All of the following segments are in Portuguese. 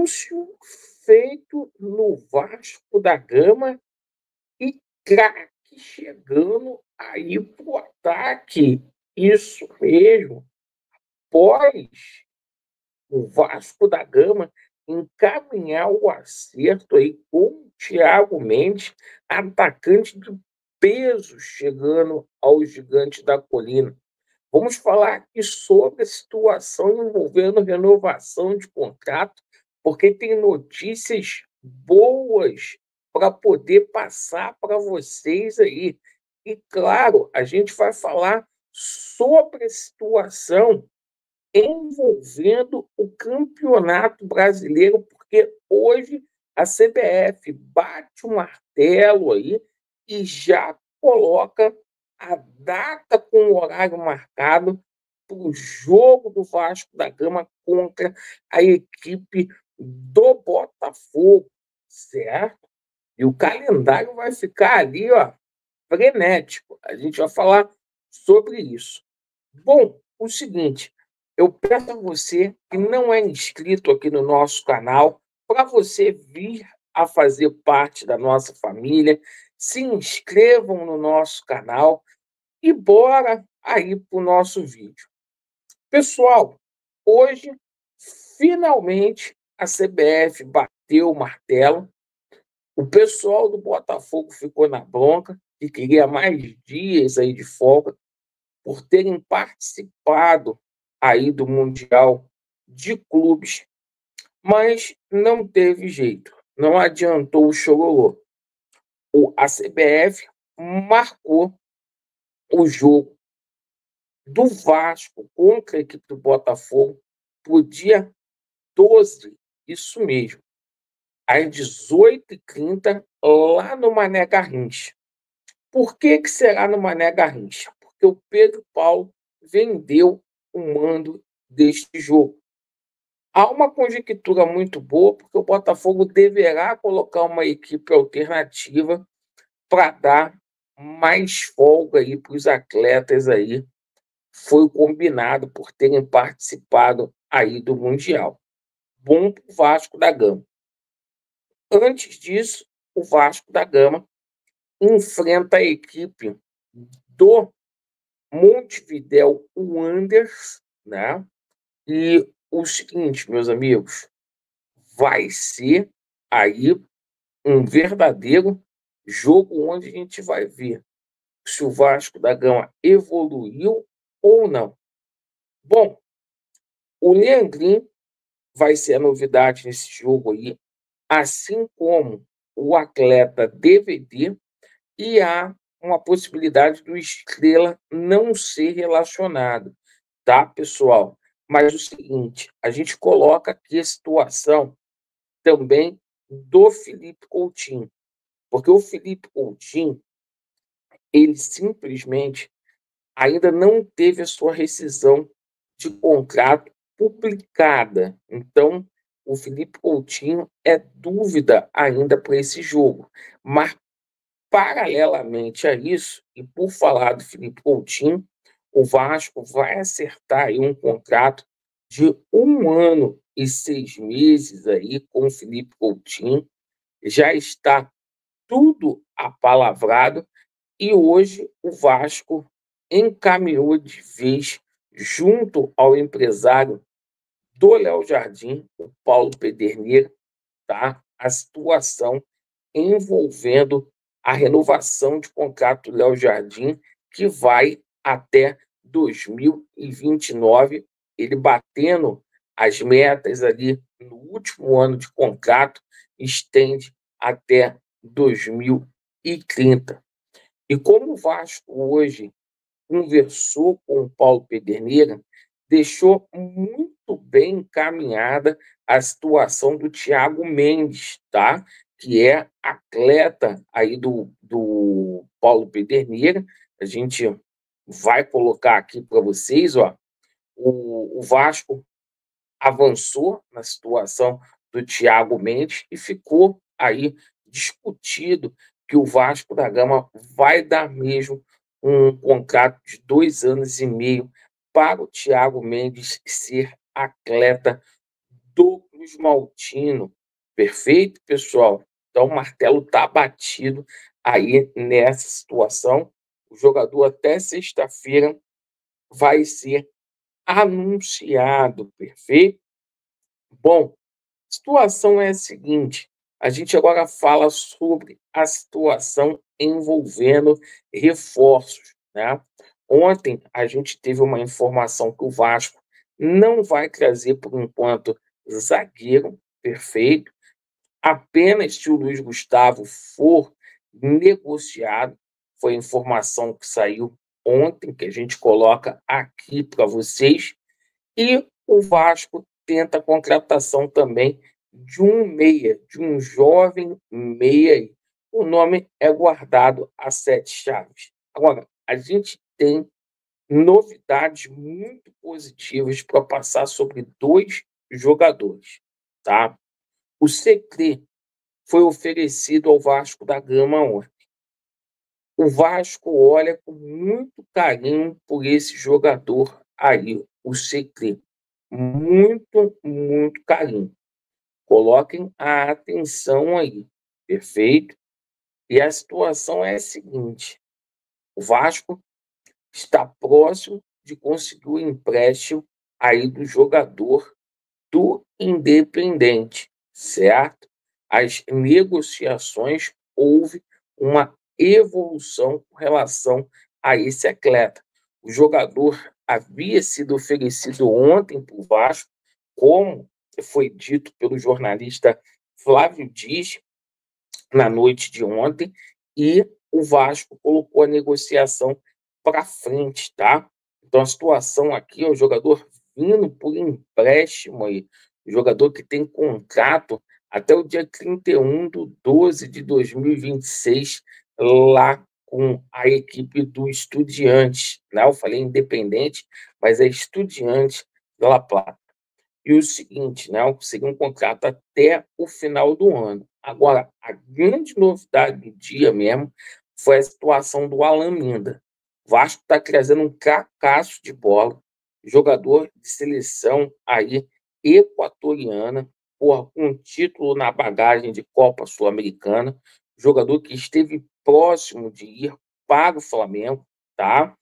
anúncio feito no Vasco da Gama e craque chegando aí para o ataque. Isso mesmo. Após o Vasco da Gama encaminhar o acerto aí com o Thiago Mendes, atacante de peso, chegando ao Gigante da Colina. Vamos falar aqui sobre a situação envolvendo renovação de contrato, porque tem notícias boas para poder passar para vocês aí. E, claro, a gente vai falar sobre a situação envolvendo o Campeonato Brasileiro, porque hoje a CBF bate o martelo aí e já coloca a data com o horário marcado para o jogo do Vasco da Gama contra a equipe do Botafogo, certo? E o calendário vai ficar ali, ó, frenético. A gente vai falar sobre isso. Bom, o seguinte, eu peço a você que não é inscrito aqui no nosso canal, para você vir a fazer parte da nossa família, se inscrevam no nosso canal e bora aí para o nosso vídeo. Pessoal, hoje, finalmente, a CBF bateu o martelo. O pessoal do Botafogo ficou na bronca e queria mais dias aí de folga por terem participado aí do Mundial de Clubes, mas não teve jeito, não adiantou o chororô. A CBF marcou o jogo do Vasco contra a equipe do Botafogo para o dia 12, isso mesmo, às 18h30, lá no Mané Garrincha. Por que será no Mané Garrincha? Porque o Pedro Paulo vendeu o mando deste jogo. Há uma conjectura muito boa, porque o Botafogo deverá colocar uma equipe alternativa para dar mais folga aí para os atletas aí. Foi combinado por terem participado aí do Mundial. Bom para o Vasco da Gama. Antes disso, o Vasco da Gama enfrenta a equipe do Montevidéu Wanderers, né? E o seguinte, meus amigos, vai ser aí um verdadeiro jogo onde a gente vai ver se o Vasco da Gama evoluiu ou não. Bom, o Leandrinho vai ser a novidade nesse jogo aí, assim como o atleta DVD, e há uma possibilidade do Estrela não ser relacionado, tá, pessoal? Mas o seguinte, a gente coloca aqui a situação também do Felipe Coutinho, porque o Felipe Coutinho, ele simplesmente ainda não teve a sua rescisão de contrato publicada. Então, o Felipe Coutinho é dúvida ainda para esse jogo. Mas, paralelamente a isso, e por falar do Felipe Coutinho, o Vasco vai acertar aí um contrato de 1 ano e 6 meses aí com o Felipe Coutinho. Já está tudo apalavrado e hoje o Vasco encaminhou de vez, junto ao empresário do Léo Jardim, o Paulo Pederneira, tá? A situação envolvendo a renovação de contrato do Léo Jardim, que vai até 2029, ele batendo as metas ali no último ano de contrato, estende até 2030. E como o Vasco hoje conversou com o Paulo Pederneira, deixou muito bem encaminhada a situação do Thiago Mendes, tá? Que é atleta aí do Paulo Pederneira. A gente vai colocar aqui para vocês, ó, o Vasco avançou na situação do Thiago Mendes e ficou aí discutido que o Vasco da Gama vai dar mesmo um contrato de 2 anos e meio para o Thiago Mendes ser atleta do Cruz Maltino. Perfeito, pessoal? Então, o martelo está batido aí nessa situação. O jogador até sexta-feira vai ser anunciado, perfeito? Bom, a situação é a seguinte: a gente agora fala sobre a situação envolvendo reforços, né? Ontem a gente teve uma informação que o Vasco não vai trazer, por enquanto, zagueiro, perfeito. Apenas se o Luiz Gustavo for negociado. Foi a informação que saiu ontem, que a gente coloca aqui para vocês. E o Vasco tenta a contratação também de um meia, de um jovem meia. O nome é guardado a sete chaves. Agora, a gente tem novidades muito positivas para passar sobre dois jogadores, tá? O Secré foi oferecido ao Vasco da Gama ontem. O Vasco olha com muito carinho por esse jogador aí, o Secré. Muito, muito carinho. Coloquem a atenção aí, perfeito? E a situação é a seguinte: o Vasco está próximo de conseguir o empréstimo aí do jogador do Independente, certo? As negociações, houve uma evolução com relação a esse atleta. O jogador havia sido oferecido ontem para o Vasco, como foi dito pelo jornalista Flávio Dias na noite de ontem, e o Vasco colocou a negociação para frente, tá? Então a situação aqui é o jogador vindo por empréstimo aí, o jogador que tem contrato até o dia 31/12/2026 lá com a equipe do Estudiantes, né? Eu falei Independente, mas é Estudiantes de La Plata. E o seguinte, né? Eu consegui um contrato até o final do ano. Agora, a grande novidade do dia mesmo foi a situação do Alan Minda. O Vasco está trazendo um cracaço de bola, jogador de seleção aí equatoriana, porra, com um título na bagagem de Copa Sul-Americana, jogador que esteve próximo de ir para o Flamengo, tá?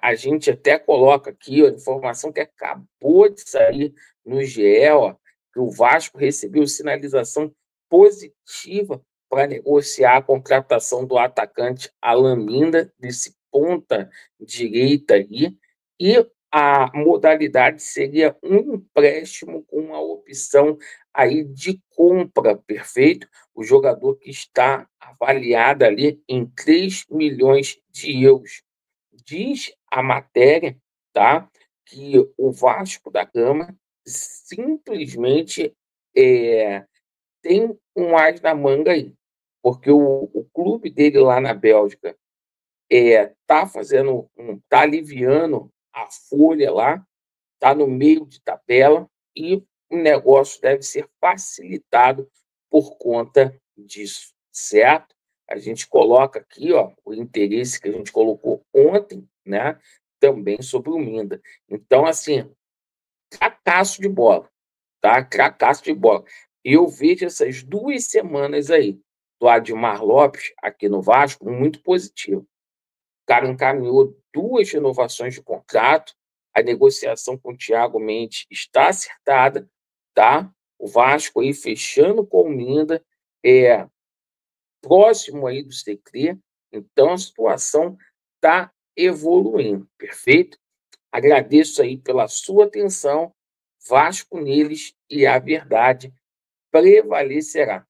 A gente até coloca aqui a informação que acabou de sair no GE, ó, que o Vasco recebeu sinalização positiva para negociar a contratação do atacante Alan Minda, desse ponta direita aí, e a modalidade seria um empréstimo com a opção aí de compra, perfeito? O jogador que está avaliado ali em 3 milhões de euros. Diz a matéria, tá, que o Vasco da Gama simplesmente tem um as na manga aí, porque o clube dele lá na Bélgica tá aliviando a folha lá, tá no meio de tabela e o negócio deve ser facilitado por conta disso, certo? A gente coloca aqui, ó, o interesse que a gente colocou ontem, né? Também sobre o Minda. Então, assim, cracaço de bola, tá? Cracaço de bola. Eu vejo essas 2 semanas aí do Admar Lopes aqui no Vasco muito positivo. O cara encaminhou 2 renovações de contrato, a negociação com o Thiago Mendes está acertada, tá? O Vasco aí fechando com o Minda, próximo aí do Secré, então a situação está evoluindo, perfeito? Agradeço aí pela sua atenção. Vasco neles e a verdade prevalecerá.